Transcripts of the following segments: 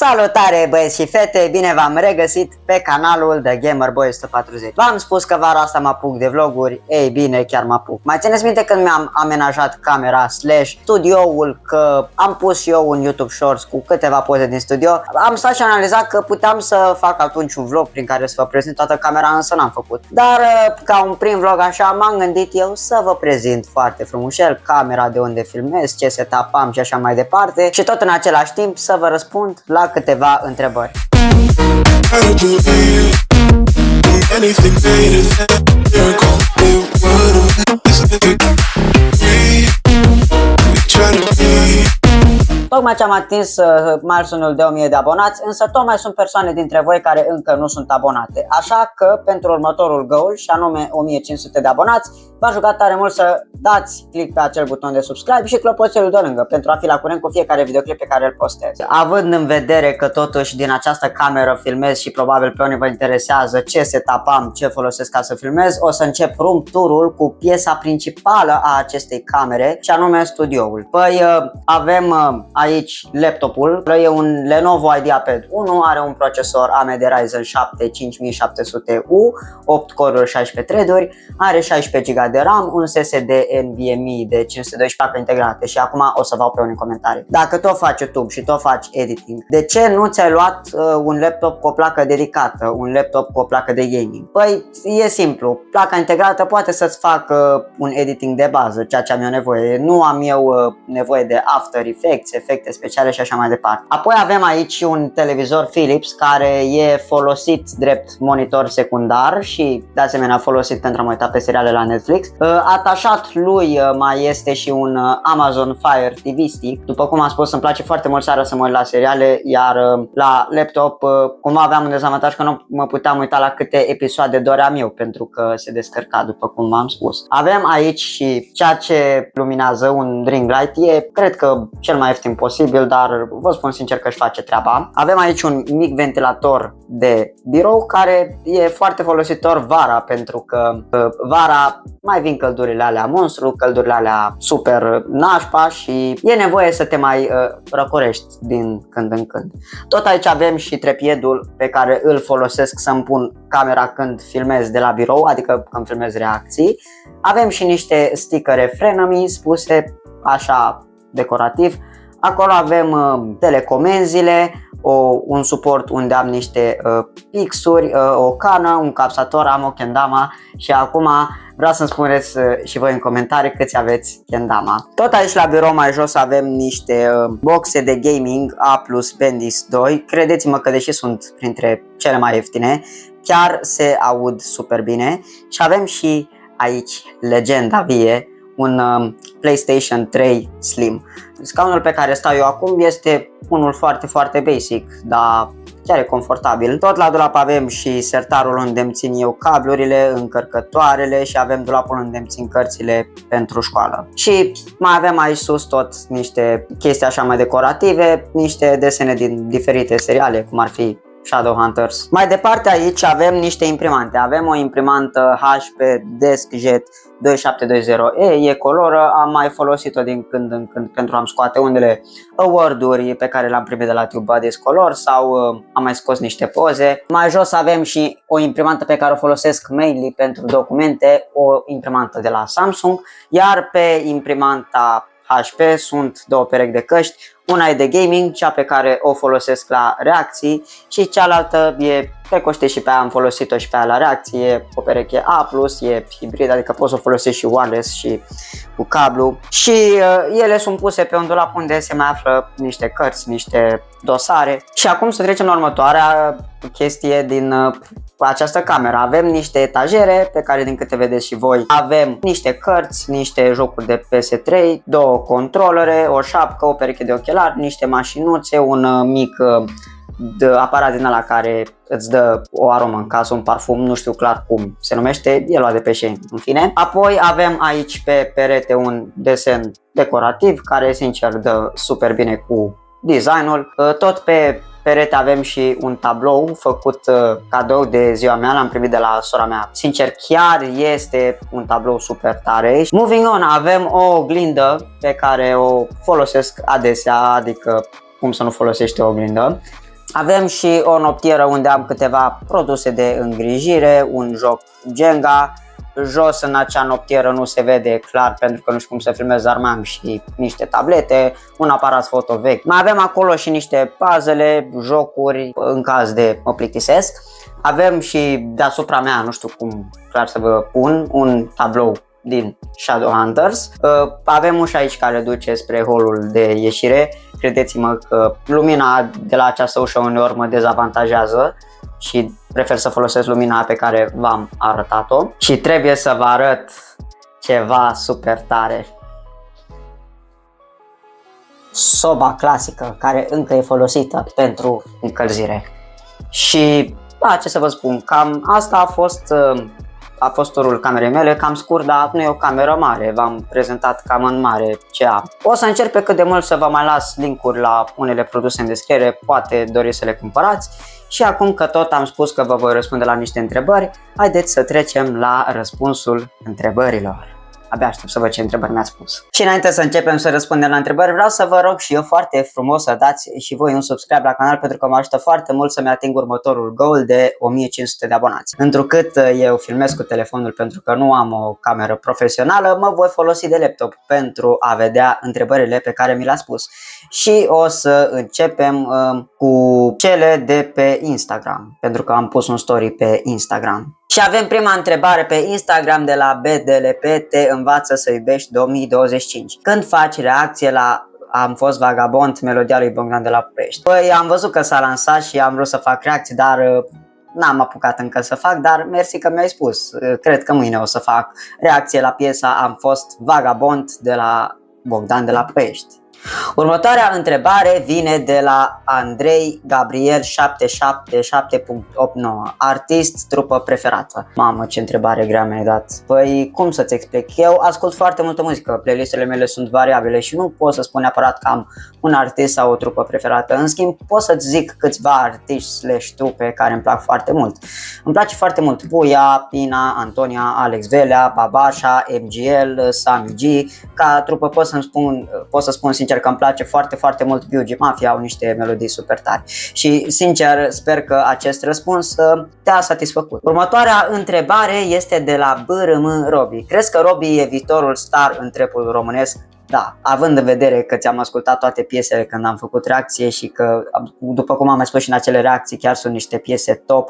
Salutare băieți și fete, bine v-am regăsit pe canalul de Gamerboy 140. V-am spus că vara asta mă apuc de vloguri, ei bine, chiar mă apuc. Mai țineți minte când mi-am amenajat camera slash studioul, că am pus și eu un YouTube Shorts cu câteva poze din studio. Am stat și analizat că puteam să fac atunci un vlog prin care să vă prezint toată camera, însă n-am făcut. Dar ca un prim vlog așa m-am gândit eu să vă prezint foarte frumușel camera, de unde filmez, ce setup am și așa mai departe. Și tot în același timp să vă răspund la câteva întrebări. Tocmai ce am atins milestoneul de 1000 de abonați, însă tot mai sunt persoane dintre voi care încă nu sunt abonate. Așa că pentru următorul goal, și anume 1500 de abonați, v-aș ruga tare mult să dați click pe acel buton de subscribe și clopoțelul de lângă pentru a fi la curent cu fiecare videoclip pe care îl postez. Având în vedere că totuși din această cameră filmez și probabil pe unii vă interesează ce setup am, ce folosesc ca să filmez, o să încep room tour-ul cu piesa principală a acestei camere, și anume studioul. Păi avem aici laptopul, e un Lenovo IdeaPad 1, are un procesor AMD Ryzen 7 5700U, 8 core-uri, 16 thread-uri, are 16 GB de RAM, un SSD NVMe de 512 placă integrate. Și acum o să vă pe unii comentarii. Dacă tot faci YouTube și tot faci editing, de ce nu ți-ai luat un laptop cu o placă dedicată, un laptop cu o placă de gaming? Păi e simplu, placa integrată poate să-ți facă un editing de bază, ceea ce am eu nevoie. Nu am eu nevoie de After Effects, efecte speciale și așa mai departe. Apoi avem aici un televizor Philips care e folosit drept monitor secundar și de asemenea folosit pentru a mă uita pe seriale la Netflix. Atașat lui mai este și un Amazon Fire TV Stick. După cum am spus, îmi place foarte mult seara să mă uit la seriale, iar la laptop cumva aveam un dezavantaj că nu mă puteam uita la câte episoade doream eu, pentru că se descărca, după cum v-am spus. Avem aici și ceea ce luminează, un ring light. E, cred că, cel mai ieftin posibil, dar vă spun sincer că își face treaba. Avem aici un mic ventilator de birou care e foarte folositor vara, pentru că vara mai vin căldurile alea monstru, căldurile alea super nașpa și e nevoie să te mai răcorești din când în când. Tot aici avem și trepiedul pe care îl folosesc să-mi pun camera când filmez de la birou, adică când filmez reacții. Avem și niște stickere Frenemy spuse așa decorativ. Acolo avem telecomenzile, un suport unde am niște pixuri, o cană, un capsator, am o kendama și acum vreau să-mi spuneți și voi în comentarii câți aveți kendama. Tot aici la birou mai jos avem niște boxe de gaming A+ Bendis 2. Credeți-mă că deși sunt printre cele mai ieftine, chiar se aud super bine. Și avem și aici legenda vie, un PlayStation 3 Slim. Scaunul pe care stau eu acum este unul foarte basic, dar chiar e confortabil. Tot la dulap avem și sertarul unde îmi țin eu cablurile, încărcătoarele și avem dulapul unde îmi țin cărțile pentru școală. Și mai avem aici sus tot niște chestii așa mai decorative, niște desene din diferite seriale, cum ar fi Shadowhunters. Mai departe aici avem niște imprimante. Avem o imprimantă HP DeskJet 2720E, e coloră, am mai folosit-o din când în când pentru a-mi scoate unele award-uri pe care le-am primit de la TubeBuddies Color sau am mai scos niște poze. Mai jos avem și o imprimantă pe care o folosesc mainly pentru documente, o imprimantă de la Samsung, iar pe imprimanta HP sunt două perechi de căști. Una e de gaming, cea pe care o folosesc la reacții, și cealaltă e pe coște și pe aia am folosit-o și pe aia la reacții. E o pereche A+, e hibrid, adică poți să o folosești și wireless și cu cablu. Și ele sunt puse pe un dulap unde se mai află niște cărți, niște dosare. Și acum să trecem la următoarea chestie din această cameră. Avem niște etajere pe care, din câte vedeți și voi, avem niște cărți, niște jocuri de PS3, două controlere, o șapcă, o pereche de ochelari, niște mașinuțe, un mic aparat din ăla care îți dă o aromă în casă, un parfum, nu știu clar cum se numește, e luat de pe Shein, în fine. Apoi avem aici pe perete un desen decorativ care, sincer, dă super bine cu designul. Tot pe perete avem și un tablou făcut cadou de ziua mea, l-am primit de la sora mea. Sincer, chiar este un tablou super tare. Moving on, avem o oglindă pe care o folosesc adesea, adică cum să nu folosești o oglindă. Avem și o noptieră unde am câteva produse de îngrijire, un joc Jenga. Jos în acea noptieră nu se vede clar pentru că nu știu cum să filmez, dar mai am și niște tablete, un aparat foto vechi. Mai avem acolo și niște puzzle, jocuri în caz de mă plictisesc. Avem și deasupra mea, nu știu cum clar să vă pun, un tablou din Shadowhunters. Avem ușa aici care duce spre holul de ieșire. Credeți-mă că lumina de la această ușă uneori mă dezavantajează și prefer să folosesc lumina pe care v-am arătat-o. Și trebuie să vă arăt ceva super tare. Soba clasică care încă e folosită pentru încălzire. Și ce să vă spun, cam asta a fost turul camerei mele, cam scurt, dar nu e o cameră mare, v-am prezentat cam în mare ce am. O să încerc pe cât de mult să vă mai las link-uri la unele produse în descriere, poate doriți să le cumpărați. Și acum că tot am spus că vă voi răspunde la niște întrebări, haideți să trecem la răspunsul întrebărilor. Abia aștept să văd ce întrebări mi-ați pus. Și înainte să începem să răspundem la întrebări, vreau să vă rog și eu foarte frumos să dați și voi un subscribe la canal, pentru că mă ajută foarte mult să-mi ating următorul goal de 1500 de abonați. Întrucât eu filmez cu telefonul pentru că nu am o cameră profesională, mă voi folosi de laptop pentru a vedea întrebările pe care mi le-ați pus. Și o să începem cu cele de pe Instagram, pentru că am pus un story pe Instagram. Și avem prima întrebare pe Instagram de la BDLP, te învață să iubești 2025. Când faci reacție la Am fost vagabond, melodia lui Bogdan de la Ploiești? Păi am văzut că s-a lansat și am vrut să fac reacții, dar n-am apucat încă să fac, dar mersi că mi-ai spus. Cred că mâine o să fac reacție la piesa Am fost vagabond de la Bogdan de la Ploiești. Următoarea întrebare vine de la Andrei Gabriel 777.89. Artist, trupă preferată. Mamă, ce întrebare grea mi-ai dat. Păi, cum să-ți explic? Eu ascult foarte multă muzică, playlistele mele sunt variabile și nu pot să spun neapărat că am un artist sau o trupă preferată. În schimb, pot să-ți zic câțiva artiști / trupe care îmi plac foarte mult. Îmi place foarte mult Buia, Pina, Antonia, Alex Velea, Babasha, MGL, Sami G. Ca trupă pot să spun sincer că îmi place foarte, foarte mult BUG Mafia, au niște melodii super tari. Și sincer sper că acest răspuns te-a satisfăcut. Următoarea întrebare este de la BRM Robi. Crezi că Robi e viitorul star în trapul românesc? Da, având în vedere că ți-am ascultat toate piesele când am făcut reacție și că, după cum am mai spus și în acele reacții, chiar sunt niște piese top,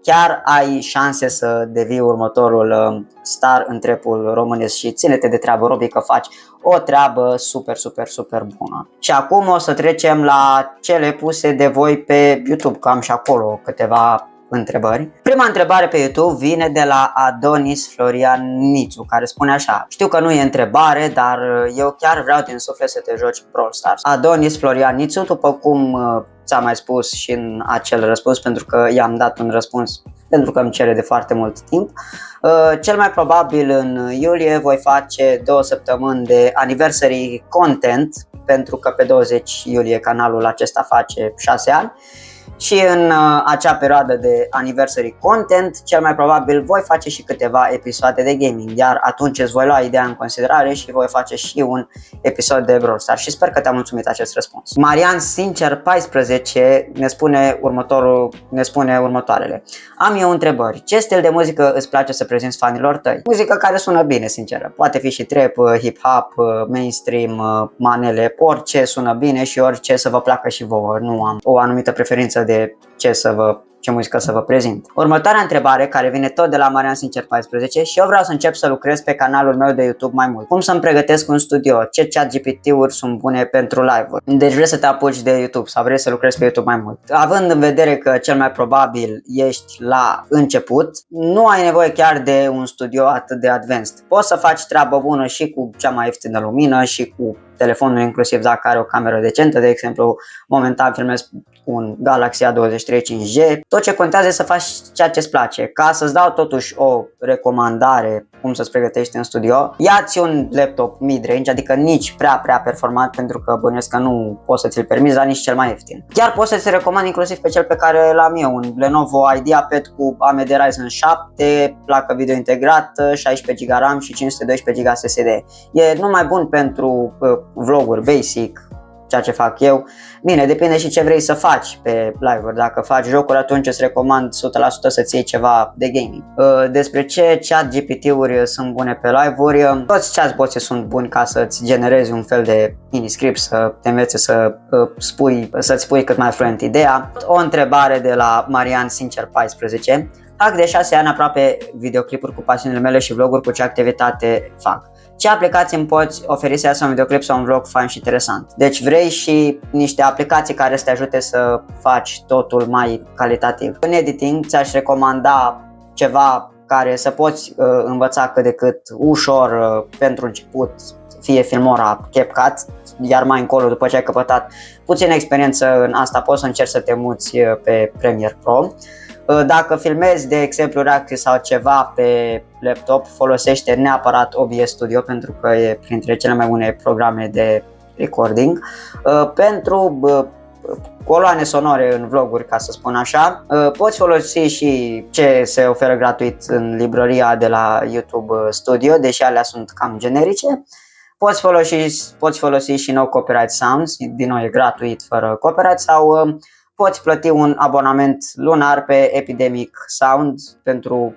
chiar ai șanse să devii următorul star în trapul românesc și ține-te de treabă, Robi, că faci o treabă super, super, super bună. Și acum o să trecem la cele puse de voi pe YouTube, că am și acolo câteva întrebări. Prima întrebare pe YouTube vine de la Adonis Florian Nițu, care spune așa: știu că nu e întrebare, dar eu chiar vreau din suflet să te joci Brawl Stars. Adonis Florian Nițu, după cum ți-am mai spus și în acel răspuns, pentru că i-am dat un răspuns pentru că îmi cere de foarte mult timp, cel mai probabil în iulie voi face 2 săptămâni de anniversary content, pentru că pe 20 iulie canalul acesta face 6 ani. Și în acea perioadă de anniversary content, cel mai probabil voi face și câteva episoade de gaming, iar atunci îți voi lua ideea în considerare și voi face și un episod de Brawl Stars și sper că te-a mulțumit acest răspuns. Marian Sincer 14 ne spune următoarele. Am eu întrebări. Ce stil de muzică îți place să prezinți fanilor tăi? Muzică care sună bine, sinceră. Poate fi și trap, hip-hop, mainstream, manele, orice sună bine și orice să vă placă și vouă. Nu am o anumită preferință de ce muzică să vă prezint. Următoarea întrebare, care vine tot de la Marian Sincer 14, și eu vreau să încep să lucrez pe canalul meu de YouTube mai mult. Cum să-mi pregătesc un studio? Ce ChatGPT-uri sunt bune pentru live-uri? Deci vrei să te apuci de YouTube sau vrei să lucrezi pe YouTube mai mult? Având în vedere că cel mai probabil ești la început, nu ai nevoie chiar de un studio atât de advanced. Poți să faci treabă bună și cu cea mai ieftină lumină și cu telefonul, inclusiv dacă are o cameră decentă. De exemplu, momentan filmez un Galaxy A23 5G. Tot ce contează e să faci ceea ce îți place. Ca să-ți dau totuși o recomandare cum să-ți pregătești în studio, ia-ți un laptop mid-range, adică nici prea performant, pentru că bănuiesc că nu poți să ți-l permiți, dar nici cel mai ieftin. Chiar poți să-ți recomand inclusiv pe cel pe care l-am eu, un Lenovo IdeaPad cu AMD Ryzen 7, placă video integrată, 16 GB RAM și 512 GB SSD. E numai bun pentru vloguri basic, ceea ce fac eu. Bine, depinde și ce vrei să faci pe live-uri. Dacă faci jocuri, atunci îți recomand 100% să-ți iei ceva de gaming. Despre ce chat GPT-uri sunt bune pe live-uri, toți chatbots sunt buni ca să-ți generezi un fel de mini-script, să te învețe să-ți spui cât mai fluent ideea. O întrebare de la Marian Sincer 14. Fac de 6 ani aproape videoclipuri cu pasiunile mele și vloguri cu ce activitate fac. Ce aplicații îmi poți oferi să iasă un videoclip sau un vlog fain și interesant? Deci vrei și niște aplicații care să te ajute să faci totul mai calitativ. În editing ți-aș recomanda ceva care să poți învăța cât de cât ușor pentru început, fie Filmora, CapCut, iar mai încolo, după ce ai căpătat puțină experiență în asta, poți să încerci să te muți pe Premiere Pro. Dacă filmezi, de exemplu, reacții sau ceva pe laptop, folosește neapărat OBS Studio pentru că e printre cele mai bune programe de recording. Pentru coloane sonore în vloguri, ca să spun așa, poți folosi și ce se oferă gratuit în librăria de la YouTube Studio, deși alea sunt cam generice. Poți folosi și No Copyright Sounds, din nou e gratuit fără copyright, sau poți plăti un abonament lunar pe Epidemic Sound pentru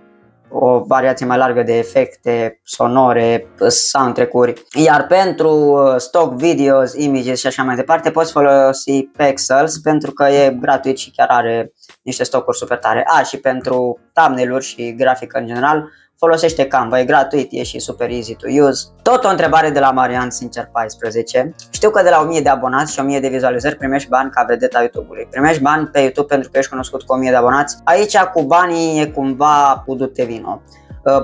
o variație mai largă de efecte sonore, soundtrack-uri. Iar pentru stock videos, images și așa mai departe poți folosi Pexels pentru că e gratuit și chiar are niște stockuri super tare. Și pentru thumbnail-uri și grafică în general folosește Canva, e gratuit, e și super easy to use. Tot o întrebare de la Marian Sincer 14. Știu că de la 1000 de abonați și 1000 de vizualizări primești bani ca vedeta YouTube-ului. Primești bani pe YouTube pentru că ești cunoscut cu 1000 de abonați. Aici cu banii e cumva cu du-te vino.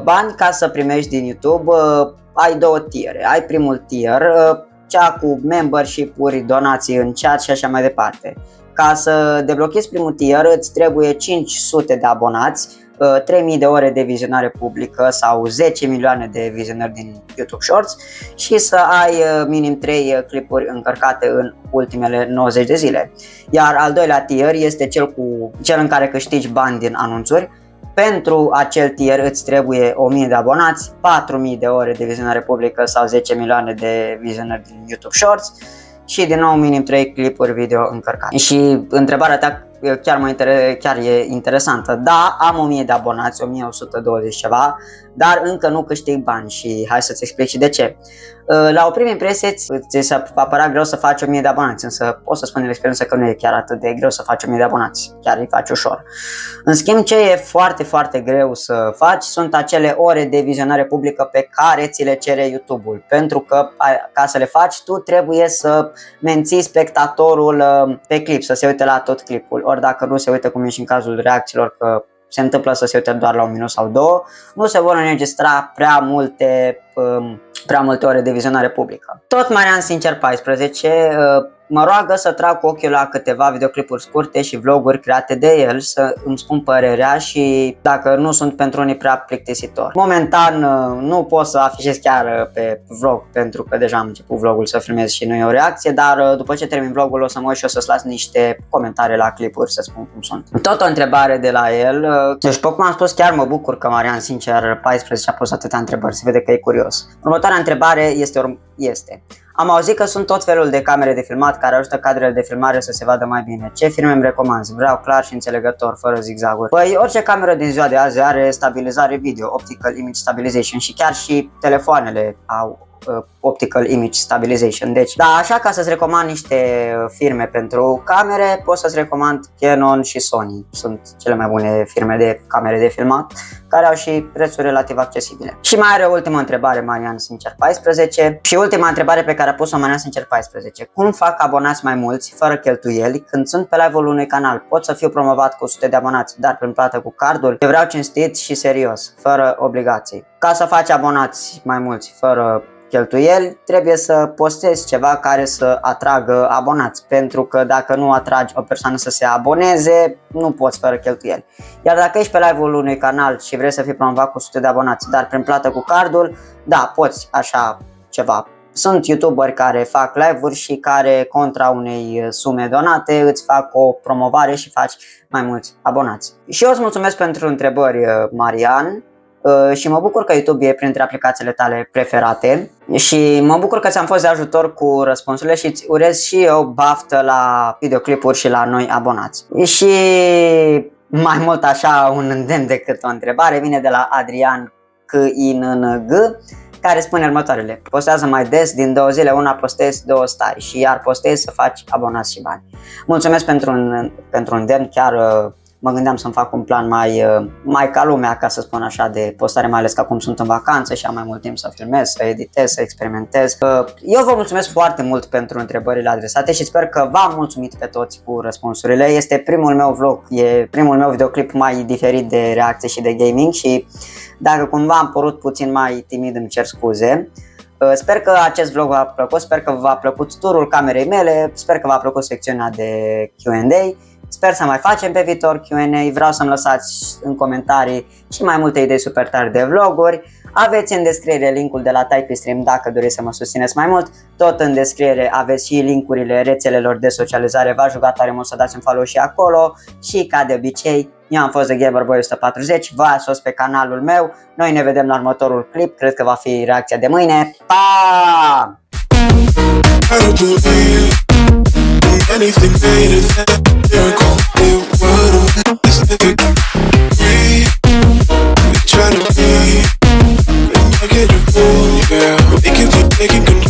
Bani ca să primești din YouTube ai două tiere. Ai primul tier, cea cu membership-uri, donații în chat și așa mai departe. Ca să deblochezi primul tier îți trebuie 500 de abonați, 3000 de ore de vizionare publică sau 10 milioane de vizionări din YouTube Shorts și să ai minim 3 clipuri încărcate în ultimele 90 de zile. Iar al doilea tier este cel în care câștigi bani din anunțuri. Pentru acel tier îți trebuie 1000 de abonați, 4000 de ore de vizionare publică sau 10 milioane de vizionări din YouTube Shorts și din nou minim 3 clipuri video încărcate. Și întrebarea ta chiar e interesantă. Da, am 1000 de abonați, 1120 ceva, dar încă nu câștig bani și hai să-ți explic și de ce. La o primă impresie ți se va părea greu să faci 1000 de abonați, însă pot să spun din experiență că nu e chiar atât de greu să faci 1000 de abonați, chiar îi faci ușor. În schimb, ce e foarte, foarte greu să faci sunt acele ore de vizionare publică pe care ți le cere YouTube-ul, pentru că ca să le faci tu trebuie să menții spectatorul pe clip, să se uite la tot clipul. Ori dacă nu se uită, cum e și în cazul reacțiilor, că se întâmplă să se uite doar la 1 minut sau 2, nu se vor înregistra prea multe ore de vizionare publică. Tot Marian Sincer 14 mă roagă să trag cu ochiul la câteva videoclipuri scurte și vloguri create de el, să îmi spun părerea și dacă nu sunt pentru unii prea plictisitori. Momentan nu pot să afișez chiar pe vlog pentru că deja am început vlogul să filmez și nu e o reacție, dar după ce termin vlogul o să mă uit și o să-ți las niște comentarii la clipuri să spun cum sunt. Tot o întrebare de la el. Deci, după cum am spus, chiar mă bucur că Marian Sincer 14 a pus atâtea întrebări, se vede că e curios. Următoarea întrebare este: am auzit că sunt tot felul de camere de filmat care ajută cadrele de filmare să se vadă mai bine. Ce filme îmi recomanzi? Vreau clar și înțelegător, fără zigzaguri. Păi, orice cameră din ziua de azi are stabilizare video, Optical Image Stabilization, și chiar și telefoanele au Optical Image Stabilization. Deci, da, așa, ca să-ți recomand niște firme pentru camere, pot să-ți recomand Canon și Sony. Sunt cele mai bune firme de camere de filmat, care au și prețuri relativ accesibile. Și mai are o ultimă întrebare Marian Sincer 14 și ultima întrebare pe care a pus-o Marian Sincer 14. Cum fac abonați mai mulți, fără cheltuieli, când sunt pe live-ul unui canal? Pot să fiu promovat cu 100 de abonați, dar prin plată cu cardul? Eu vreau cinstit și serios, fără obligații. Ca să faci abonați mai mulți, fără cheltuieli, trebuie să postezi ceva care să atragă abonați, pentru că dacă nu atragi o persoană să se aboneze, nu poți fără cheltuieli. Iar dacă ești pe live-ul unui canal și vrei să fii promovat cu 100 de abonați, dar prin plată cu cardul, da, poți așa ceva. Sunt youtuberi care fac live-uri și care contra unei sume donate îți fac o promovare și faci mai mulți abonați. Și eu îți mulțumesc pentru întrebări, Marian. și mă bucur că YouTube e printre aplicațiile tale preferate și mă bucur că ți-am fost de ajutor cu răspunsurile și îți urez și eu baftă la videoclipuri și la noi abonați. Și mai mult așa un îndemn decât o întrebare vine de la Adrian KINNG, care spune următoarele: postează mai des, din 2 zile una postezi, 2 stai și iar postezi să faci abonați și bani. Mulțumesc pentru un îndemn, chiar mă gândeam să-mi fac un plan mai ca lumea, ca să spun așa, de postare, mai ales că acum sunt în vacanță și am mai mult timp să filmez, să editez, să experimentez. Eu vă mulțumesc foarte mult pentru întrebările adresate și sper că v-am mulțumit pe toți cu răspunsurile. Este primul meu vlog, e primul meu videoclip mai diferit de reacție și de gaming și dacă cumva am părut puțin mai timid, îmi cer scuze. Sper că acest vlog v-a plăcut, sper că v-a plăcut turul camerei mele, sper că v-a plăcut secțiunea de Q&A. Sper să mai facem pe viitor Q&A, vreau să-mi lăsați în comentarii și mai multe idei super tari de vloguri. Aveți în descriere linkul de la TypeStream dacă doriți să mă susțineți mai mult. Tot în descriere aveți și linkurile rețelelor de socializare, v-aș ruga tare mult să dați un follow și acolo. Și ca de obicei, eu am fost The Gamer Boy 140, vă asos pe canalul meu. Noi ne vedem la următorul clip, cred că va fi reacția de mâine. Pa! Anything greater than miracle, it would this nigga free. We try to be, but I get a fool, yeah. We can keep taking control.